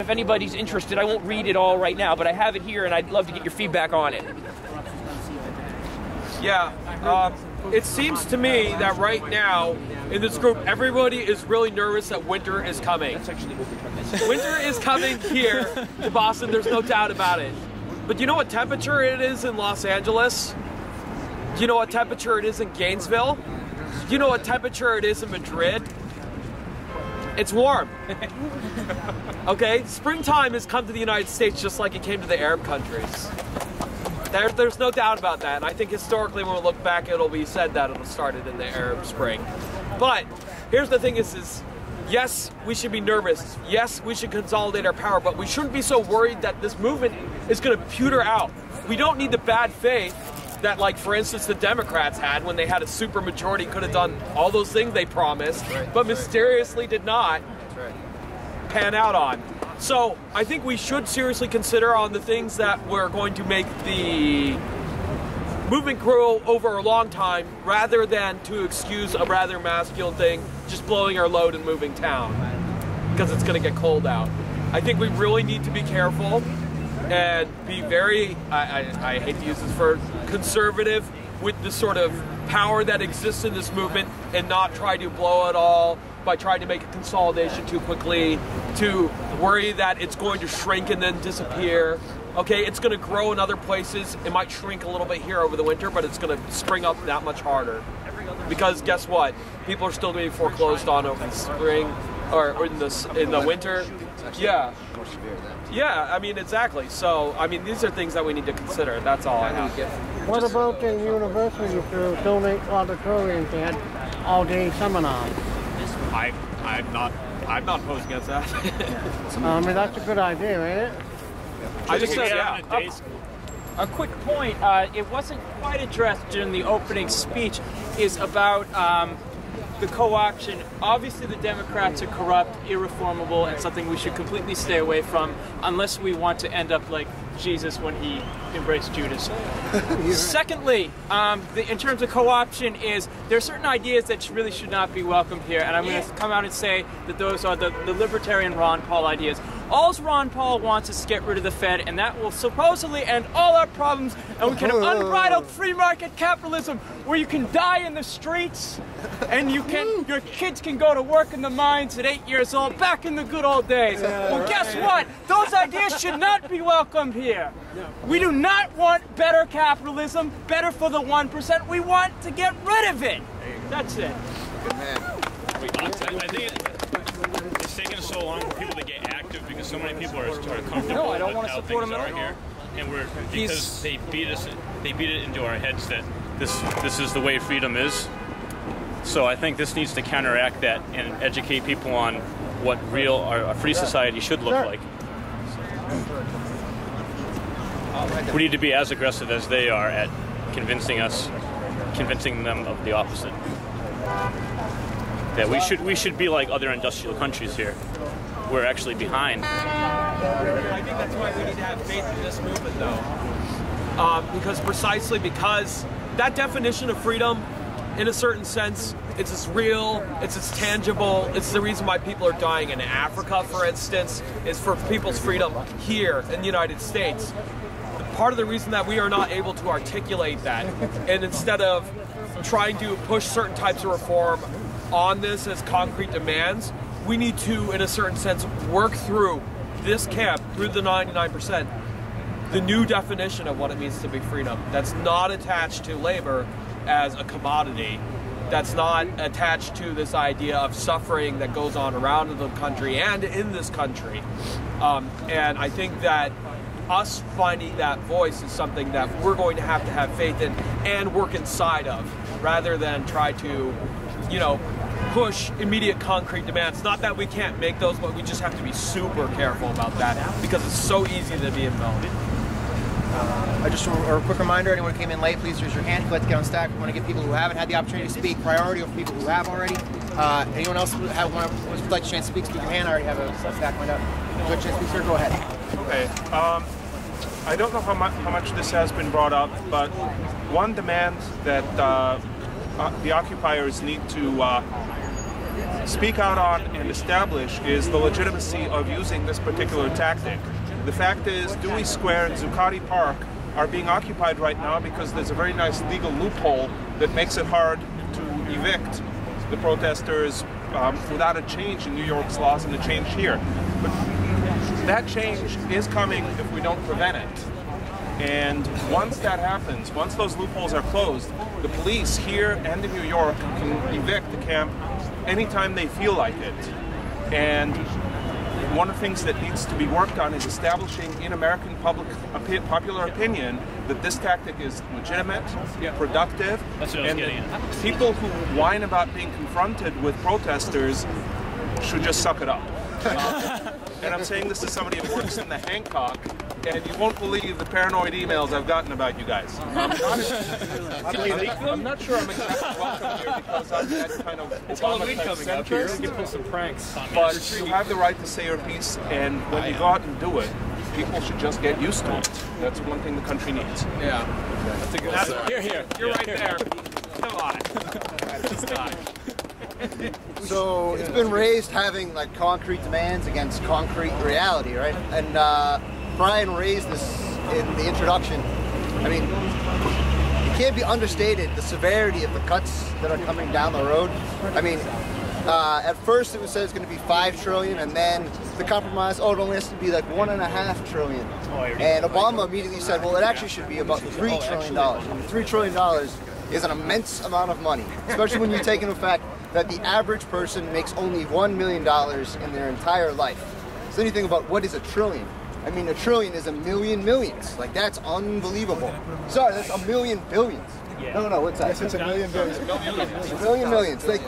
If anybody's interested, I won't read it all right now, but I have it here and I'd love to get your feedback on it. Yeah, it seems to me that right now in this group, everybody is really nervous that winter is coming. Winter is coming here to Boston, there's no doubt about it. But do you know what temperature it is in Los Angeles? Do you know what temperature it is in Gainesville? Do you know what temperature it is in Madrid? It's warm. Okay, springtime has come to the United States just like it came to the Arab countries. There's no doubt about that, and I think historically when we look back it'll be said that it started in the Arab Spring. But here's the thing is yes, we should be nervous. Yes, we should consolidate our power, but we shouldn't be so worried that this movement is going to pewter out. We don't need the bad faith that, like, for instance, the Democrats had when they had a super majority, could have done all those things they promised, but mysteriously did not pan out on. So I think we should seriously consider on the things that we're going to make the movement grow over a long time, rather than to excuse a rather masculine thing, just blowing our load and moving town, because it's going to get cold out. I think we really need to be careful and be very, I hate to use this word, conservative with the sort of power that exists in this movement, and not try to blow it all by trying to make a consolidation too quickly, to worry that it's going to shrink and then disappear. Okay, it's going to grow in other places. It might shrink a little bit here over the winter, but it's going to spring up that much harder. Because guess what? People are still being foreclosed on over the spring, or in the winter. Yeah. Yeah, I mean, exactly. So, I mean, these are things that we need to consider. That's all I have. What about the university to donate auditoriums? They had all-day seminars. I'm not opposed against that. I mean, that's a good idea, ain't it? I just said, yeah. A quick point, it wasn't quite addressed during the opening speech, is about the co-option. Obviously the Democrats are corrupt, irreformable, and something we should completely stay away from unless we want to end up like Jesus when he embraced Judas. Secondly, in terms of co-option, there are certain ideas that really should not be welcomed here, and I'm going to come out and say that those are the libertarian Ron Paul ideas. All Ron Paul wants is to get rid of the Fed, and that will supposedly end all our problems, and we can have unbridled free market capitalism where you can die in the streets, and your kids can go to work in the mines at 8 years old, back in the good old days. Well, guess what? Those ideas should not be welcomed here. We do not want better capitalism, better for the 1%. We want to get rid of it. That's it. Good man. I think it's taken so long for people to get active because so many people are sort of comfortable with how things are here, and because they beat it into our heads that this is the way freedom is. So I think this needs to counteract that and educate people on what a free society should look like. We need to be as aggressive as they are at convincing them of the opposite. That we should be like other industrial countries here. We're actually behind. I think that's why we need to have faith in this movement, though. Because that definition of freedom, in a certain sense, it's as real, it's as tangible. It's the reason why people are dying in Africa, for instance, is for people's freedom here in the United States. Part of the reason that we are not able to articulate that, and instead of trying to push certain types of reform on this as concrete demands, we need to, in a certain sense, work through this camp, through the 99%, the new definition of what it means to be freedom. That's not attached to labor as a commodity. That's not attached to this idea of suffering that goes on around the country and in this country. And I think that us finding that voice is something that we're going to have faith in and work inside of, rather than try to, push immediate concrete demands. Not that we can't make those, but we just have to be super careful about that because it's so easy to be involved. Just a quick reminder, anyone who came in late, please raise your hand. Let's get on stack. We want to give people who haven't had the opportunity to speak priority over people who have already. Anyone else would like a chance to speak your hand? I already have a stack lined up. Good chance to speak, sir. Go ahead. Okay. I don't know how much this has been brought up, but one demand that the occupiers need to speak out on and establish is the legitimacy of using this particular tactic. The fact is, Dewey Square and Zuccotti Park are being occupied right now because there's a very nice legal loophole that makes it hard to evict the protesters without a change in New York's laws and a change here. But that change is coming if we don't prevent it. And once that happens, once those loopholes are closed, the police here and in New York can evict the camp anytime they feel like it. And one of the things that needs to be worked on is establishing in American popular opinion that this tactic is legitimate, productive, and that people who whine about being confronted with protesters should just suck it up. And I'm saying this as somebody who works in the Hancock, and you won't believe the paranoid emails I've gotten about you guys. I'm not sure I'm exactly welcome here because I'm that kind of Obama-type. You can pull some pranks. But you have the right to say your piece, and when you go out and do it, people should just get used to it. That's one thing the country needs. Yeah. That's a good one. Here. You're right there. Come on. So it's been raised having like concrete demands against concrete reality, right? And Brian raised this in the introduction. I mean, it can't be understated the severity of the cuts that are coming down the road. I mean, at first it was said it's going to be $5 trillion, and then the compromise, oh, it only has to be like $1.5 trillion. And Obama immediately said, well, it actually should be about $3 trillion. And $3 trillion is an immense amount of money, especially when you take into fact that the average person makes only $1 million in their entire life. So then you think about what is a trillion? I mean, a trillion is a million millions. Like, that's unbelievable. Sorry, that's a million billions. No, what's that? It's a million billions. A million millions. Thank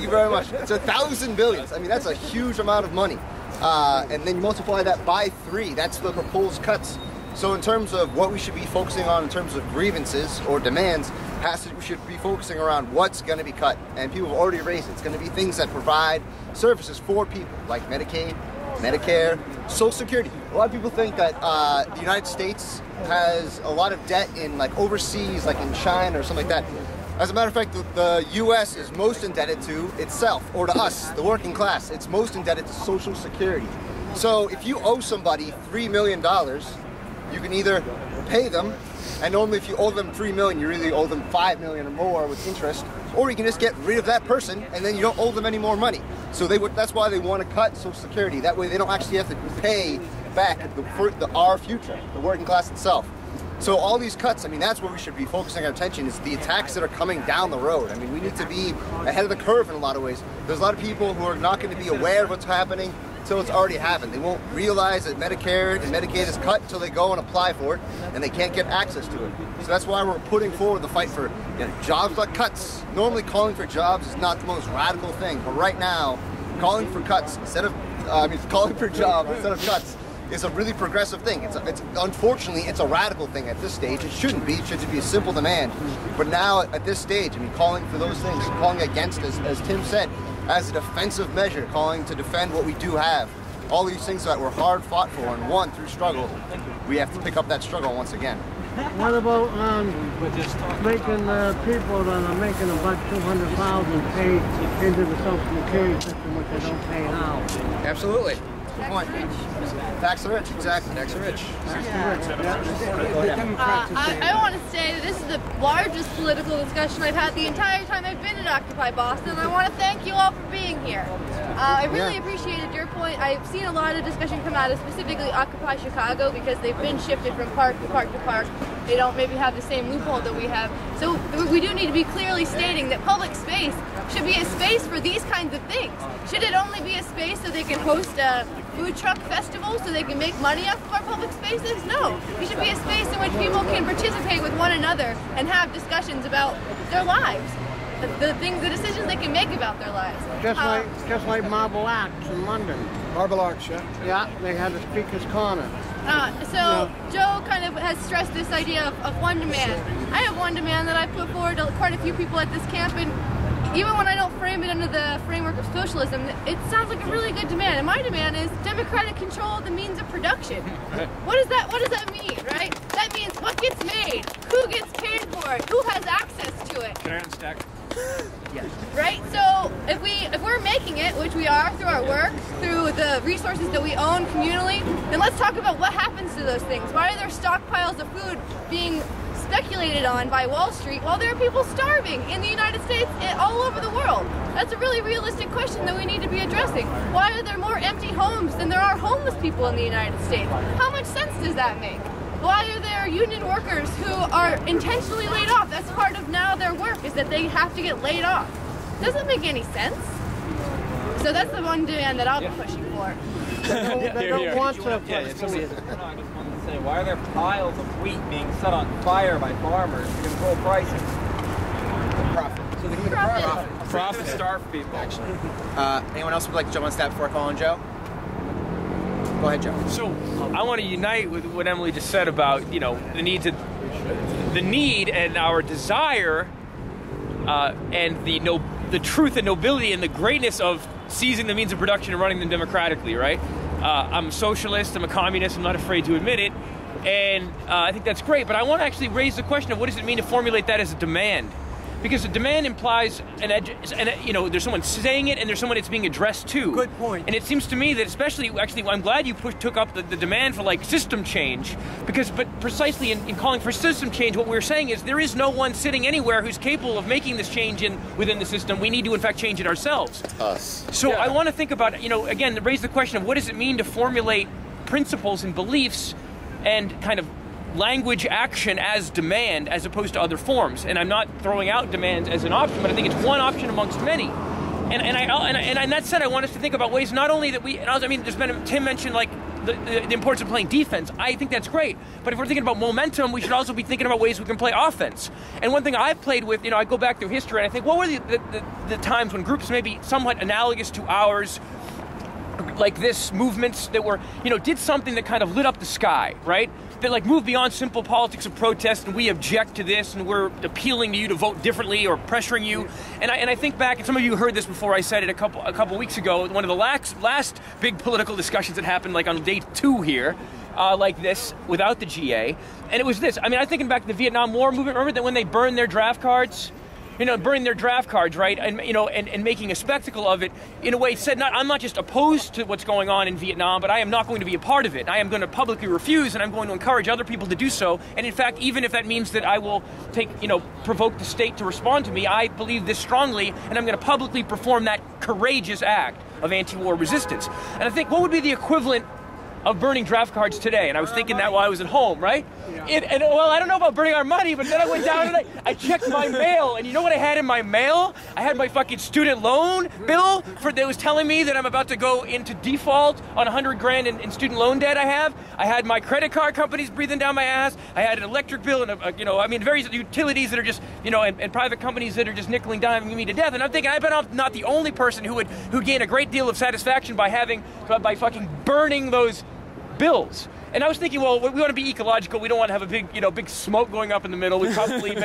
you very much. It's 1,000 billions. I mean, that's a huge amount of money. And then you multiply that by 3. That's the proposed cuts. So in terms of what we should be focusing on in terms of grievances or demands, we should be focusing around what's going to be cut. And people have already raised it. It's going to be things that provide services for people, like Medicaid, Medicare, Social Security. A lot of people think that the United States has a lot of debt in like overseas, like in China or something like that. As a matter of fact, the U.S. is most indebted to itself, or to us, the working class. It's most indebted to Social Security. So if you owe somebody $3 million, you can either pay them, and only if you owe them $3 million, you really owe them $5 million or more with interest, or you can just get rid of that person, and then you don't owe them any more money. So that's why they want to cut Social Security. That way they don't actually have to pay back our future, the working class itself. So all these cuts, I mean, that's where we should be focusing our attention, is the attacks that are coming down the road. I mean, we need to be ahead of the curve in a lot of ways. There's a lot of people who are not going to be aware of what's happening until it's already happened. They won't realize that Medicare and Medicaid is cut until they go and apply for it, and they can't get access to it. So that's why we're putting forward the fight for jobs like cuts. Normally calling for jobs is not the most radical thing, but right now, calling for cuts instead of, calling for jobs instead of cuts is a really progressive thing. Unfortunately, it's a radical thing at this stage. It shouldn't be. It should just be a simple demand. But now, at this stage, I mean, calling for those things, calling against, as Tim said, as a defensive measure, calling to defend what we do have. All these things that were hard fought for and won through struggle, we have to pick up that struggle once again. What about making the people that are making about $200,000 pay into the Social Security system, which they don't pay now? Absolutely. Good point. Tax the rich, exactly. Tax the rich. I want to say that this is the largest political discussion I've had the entire time I've been at Occupy Boston, and I want to thank you all for being here. I really appreciated your point. I've seen a lot of discussion come out of specifically Occupy Chicago because they've been shifted from park to park to park. They don't maybe have the same loophole that we have. So we do need to be clearly stating that public space should be a space for these kinds of things. Should it only be a space so they can host a food truck festival so they can make money off of our public spaces? No. It should be a space in which people can participate with one another and have discussions about their lives. The decisions they can make about their lives. Just like Marble Arch in London. Marble Arch, yeah. Yeah, they had a speaker's corner. Joe kind of has stressed this idea of one demand. I have one demand that I put forward to quite a few people at this camp, and even when I don't frame it under the framework of socialism, it sounds like a really good demand. And my demand is democratic control of the means of production. What does that mean, right? That means what gets made, who gets paid for it, who has access to it. Can I unstack? Yes. Right? So if we're making it, which we are through our work, through the resources that we own communally, then let's talk about what happens to those things. Why are there stockpiles of food being speculated on by Wall Street while there are people starving in the United States and all over the world? That's a really realistic question that we need to be addressing. Why are there more empty homes than there are homeless people in the United States? How much sense does that make? Why are there union workers who are intentionally laid off? That's part of now their work, is that they have to get laid off. Doesn't make any sense. So that's the one demand that I'll be pushing for. They don't want to. Why are there piles of wheat being set on fire by farmers to control prices? Profit. So they can Profit to starve people. Actually. Anyone else would like to jump on that before I call on Joe? Go ahead, Joe. So I want to unite with what Emily just said about, you know, the need and our desire and the truth and nobility and the greatness of seizing the means of production and running them democratically, right? I'm a socialist, I'm a communist, I'm not afraid to admit it, and I think that's great, but I want to actually raise the question of what does it mean to formulate that as a demand? Because a demand implies there's someone saying it and there's someone it's being addressed to. Good point. And it seems to me that especially, actually, I'm glad you took up the demand for like system change, but precisely in calling for system change, what we're saying is there is no one sitting anywhere who's capable of making this change within the system. We need to in fact change it ourselves. Us. So I want to think about, again, raise the question of what does it mean to formulate principles and beliefs and kind of language action as demand as opposed to other forms. And I'm not throwing out demands as an option, but I think it's one option amongst many. And that said, I want us to think about ways not only that Tim mentioned like the importance of playing defense. I think that's great. But if we're thinking about momentum, we should also be thinking about ways we can play offense. And one thing I've played with, I go back through history and I think, what were the times when groups maybe somewhat analogous to ours, like this, movements that were, did something that kind of lit up the sky, right? That like moved beyond simple politics of protest and we object to this and we're appealing to you to vote differently or pressuring you. And I think back, and some of you heard this before I said it a couple weeks ago, one of the last big political discussions that happened like on day 2 here, like this, without the GA. And it was this, I'm thinking back to the Vietnam War movement, remember that when they burned their draft cards? Burning their draft cards, right, and making a spectacle of it, in a way said, I'm not just opposed to what's going on in Vietnam, but I am not going to be a part of it. I am going to publicly refuse, and I'm going to encourage other people to do so. And in fact, even if that means that I will provoke the state to respond to me, I believe this strongly, and I'm going to publicly perform that courageous act of anti-war resistance. And I think, what would be the equivalent of burning draft cards today? And I was thinking that while I was at home, right? Well, I don't know about burning our money, but then I went down and I checked my mail, and you know what I had in my mail? I had my fucking student loan bill that was telling me that I'm about to go into default on $100,000 in student loan debt I have. I had my credit card companies breathing down my ass. I had an electric bill and various utilities that are just, and private companies that are just nickel and diming me to death. And I'm thinking, I bet I'm not the only person who gain a great deal of satisfaction by fucking burning those bills. And I was thinking, well, we want to be ecological. We don't want to have a big smoke going up in the middle. We probably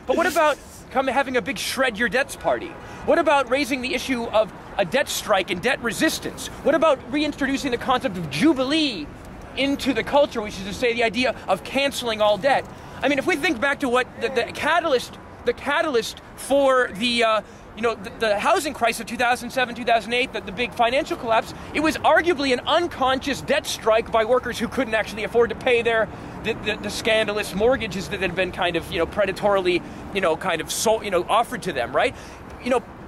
but what about having a big shred your debts party? What about raising the issue of a debt strike and debt resistance? What about reintroducing the concept of jubilee into the culture, which is to say the idea of canceling all debt? If we think back to what the catalyst for the housing crisis of 2007, 2008, the big financial collapse, it was arguably an unconscious debt strike by workers who couldn't actually afford to pay the scandalous mortgages that had been kind of, predatorily, offered to them, right?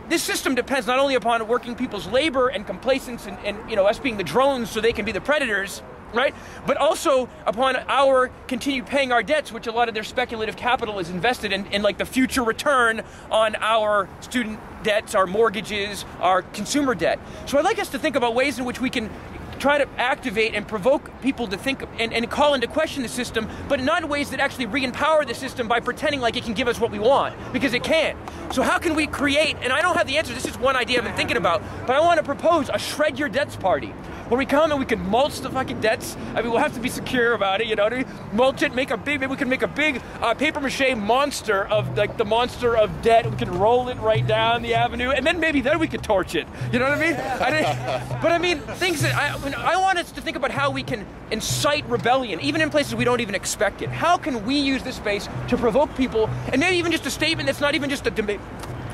This system depends not only upon working people's labor and complacence and us being the drones so they can be the predators, right? But also upon our continued paying our debts, which a lot of their speculative capital is invested in like the future return on our student debts, our mortgages, our consumer debt. So I'd like us to think about ways in which we can try to activate and provoke people to think and call into question the system, but not in ways that actually re-empower the system by pretending like it can give us what we want, because it can't. So how can we create, and I don't have the answer, this is one idea I've been thinking about, but I want to propose a shred your debts party, where we come and we can mulch the fucking debts. We'll have to be secure about it, mulch it, maybe we can make a big paper mache monster of, like, the monster of debt. We can roll it right down the avenue, and then we could torch it. You know what I mean? Things that I want us to think about how we can incite rebellion, even in places we don't even expect it. How can we use this space to provoke people, and maybe even just a statement that's not even just a debate,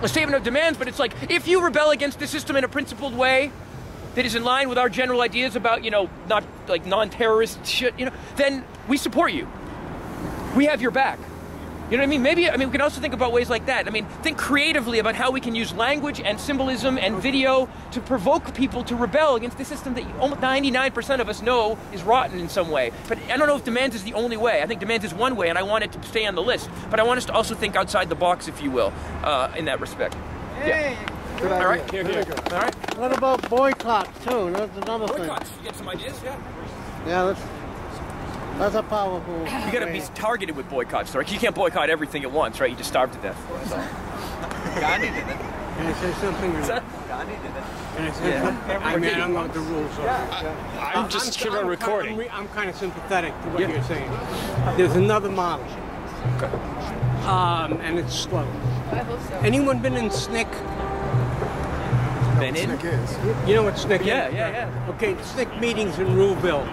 a statement of demands, but it's like, if you rebel against the system in a principled way that is in line with our general ideas about, you know, not like non-terrorist shit, you know, then we support you. We have your back. You know what I mean? Maybe, I mean, we can also think about ways like that. I mean, think creatively about how we can use language and symbolism and video to provoke people to rebel against the system that almost 99% of us know is rotten in some way. But I don't know if demands is the only way. I think demands is one way, and I want it to stay on the list. But I want us to also think outside the box, if you will, in that respect. Hey. Yeah. All right, here. All right. What about boycotts too? That's another thing. Boycotts. You get some ideas? Yeah. Yeah, that's a powerful. You got to be targeted with boycotts, right? You can't boycott everything at once, right? You just starve to death. Gandhi did it. Can I say something? Gandhi did it. Can I say something? I mean, I'm not the rules. I'm just sure I'm recording. I'm kind of sympathetic to what you're saying. There's another model. Okay. And it's slow. I hope so. Anyone been in SNCC? Been in? You know what SNCC is? Yeah. Okay, SNCC meetings in Ruleville.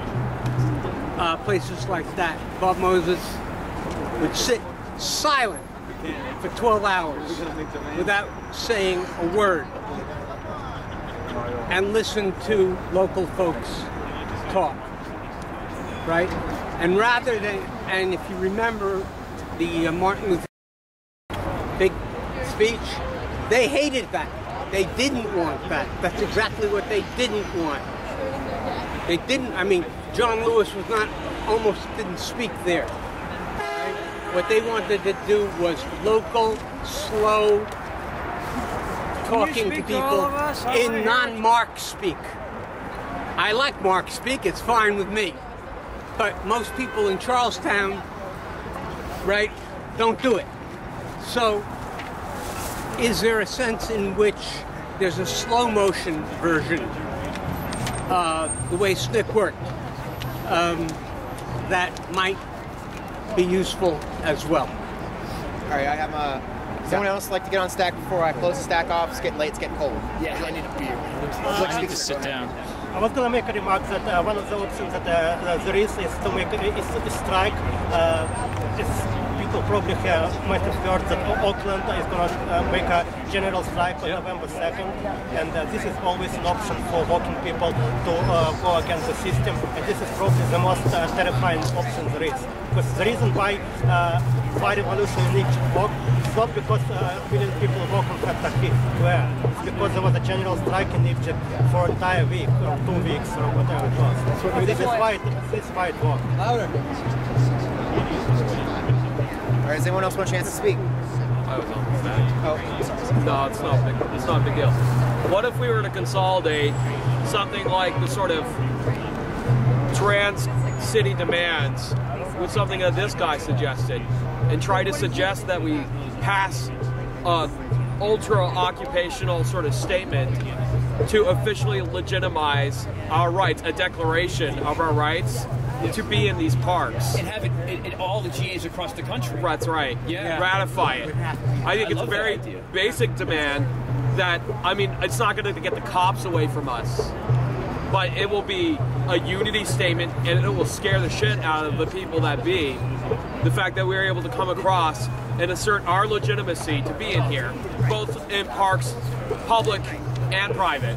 Places like that. Bob Moses would sit silent for 12 hours without saying a word and listen to local folks talk, right? And rather than, and if you remember the Martin Luther big speech, they hated that. They didn't want that. That's exactly what they didn't want. They didn't, I mean, John Lewis was not, almost didn't speak there. Right? What they wanted to do was local, slow, talking to people in non-Marx speak. I like Marx speak, it's fine with me. But most people in Charlestown, right, don't do it. So, is there a sense in which there's a slow motion version, the way SNCC worked, that might be useful as well? All right, I have does anyone else like to get on stack before I close the stack off? It's getting late, it's getting cold. Yeah, I need a beer. I need to sit down. I was going to make a remark that one of the options that there is to make a strike. People probably might have heard that Auckland is going to make a general strike on November 2nd, and this is always an option for working people to go against the system, and this is probably the most terrifying option there is. Because the reason why revolution in Egypt worked is not because million people work on Tahrir Square. It's because there was a general strike in Egypt for an entire week, or 2 weeks, or whatever it was. And this is why it worked. Louder. All right, does anyone else want a chance to speak? I was on that. Oh, no, it's not a big deal. What if we were to consolidate something like the sort of trans-city demands with something that this guy suggested, and try to suggest that we pass a ultra-occupational sort of statement to officially legitimize our rights, a declaration of our rights to be in these parks. And have it in all the GAs across the country. That's right. Yeah. Ratify it. I think it's a very basic demand that, I mean, it's not going to get the cops away from us, but it will be a unity statement, and it will scare the shit out of the people that be. The fact that we're able to come across and assert our legitimacy to be in here, both in parks, public and private.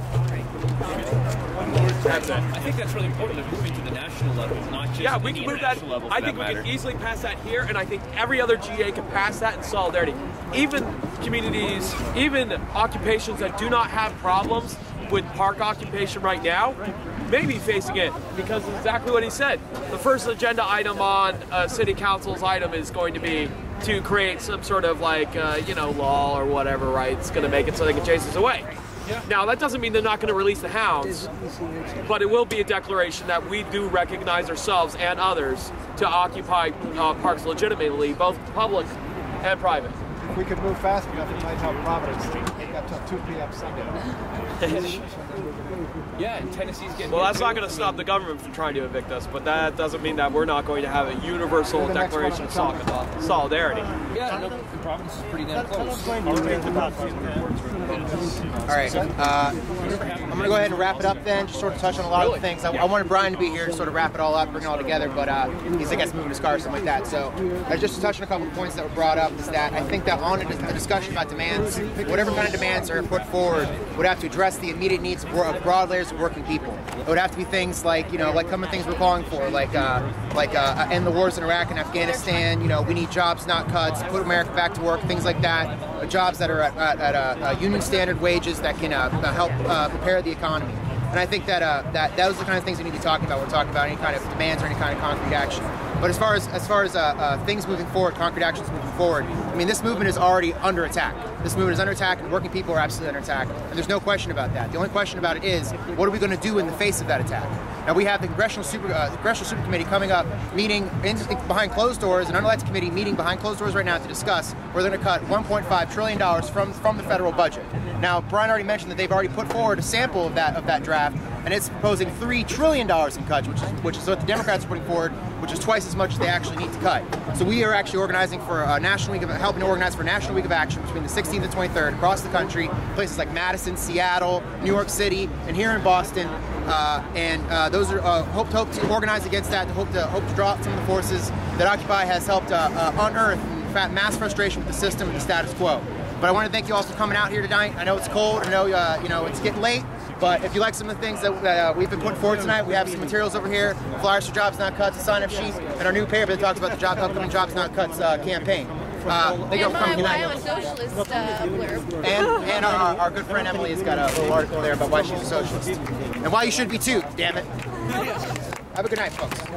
That's it. I think that's really important to moving to the national level, not just we can move that. Level, I think we can easily pass that here, and I think every other GA can pass that in solidarity. Even communities, even occupations that do not have problems with park occupation right now, may be facing it because of exactly what he said. The first agenda item on City Council's item is going to be to create some sort of like, law or whatever, right? It's going to make it so they can chase us away. Yeah. Now, that doesn't mean they're not going to release the hounds, but it will be a declaration that we do recognize ourselves and others to occupy parks legitimately, both public and private. If we could move fast enough, it might help Providence. up till 2 p.m. Sunday. Yeah, and Tennessee's getting... Well, that's not going to stop the government from trying to evict us, but that doesn't mean that we're not going to have a universal declaration of solidarity. Yeah, no, the province is pretty damn close. All right, I'm going to go ahead and wrap it up then, just sort of touch on a lot of the things. I wanted Brian to be here to sort of wrap it all up, bring it all together, but he's, I guess, moving his car or something like that. So just to touch on a couple of points that were brought up is that I think that on a discussion about demands, whatever kind of demands are put forward would have to address the immediate needs of broad layers of working people. It would have to be things like, like some of the things we're calling for, like end the wars in Iraq and Afghanistan. We need jobs, not cuts. Put America back to work. Things like that. Jobs that are at union standard wages that can help prepare the economy. And I think that those are the kind of things we need to be talking about. We're talking about any kind of demands or any kind of concrete action. But as far as things moving forward, concrete actions moving forward, I mean, this movement is already under attack. This movement is under attack, and working people are absolutely under attack. And there's no question about that. The only question about it is, what are we going to do in the face of that attack? Now, we have the Congressional Super Committee coming up, meeting behind closed doors, an unelected committee meeting behind closed doors right now to discuss where they're going to cut $1.5 trillion from the federal budget. Now, Brian already mentioned that they've already put forward a sample of that draft, and it's proposing $3 trillion in cuts, which is what the Democrats are putting forward, which is twice as much as they actually need to cut. So we are actually organizing for a helping to organize for a National Week of Action between the 16th and 23rd across the country, places like Madison, Seattle, New York City, and here in Boston. Those are hope to organize against that. Hope to draw out some of the forces that Occupy has helped unearth mass frustration with the system and the status quo. But I want to thank you all for coming out here tonight. I know it's cold. I know it's getting late. But if you like some of the things that we've been putting forward tonight, we have some materials over here: flyers for Jobs Not Cuts, a sign-up sheet, and our new paper that talks about the upcoming Jobs Not Cuts campaign. Thank you all for coming tonight. I'm a socialist blurb. And our good friend Emily has got a little article there about why she's a socialist and why you should be too. Damn it! Have a good night, folks.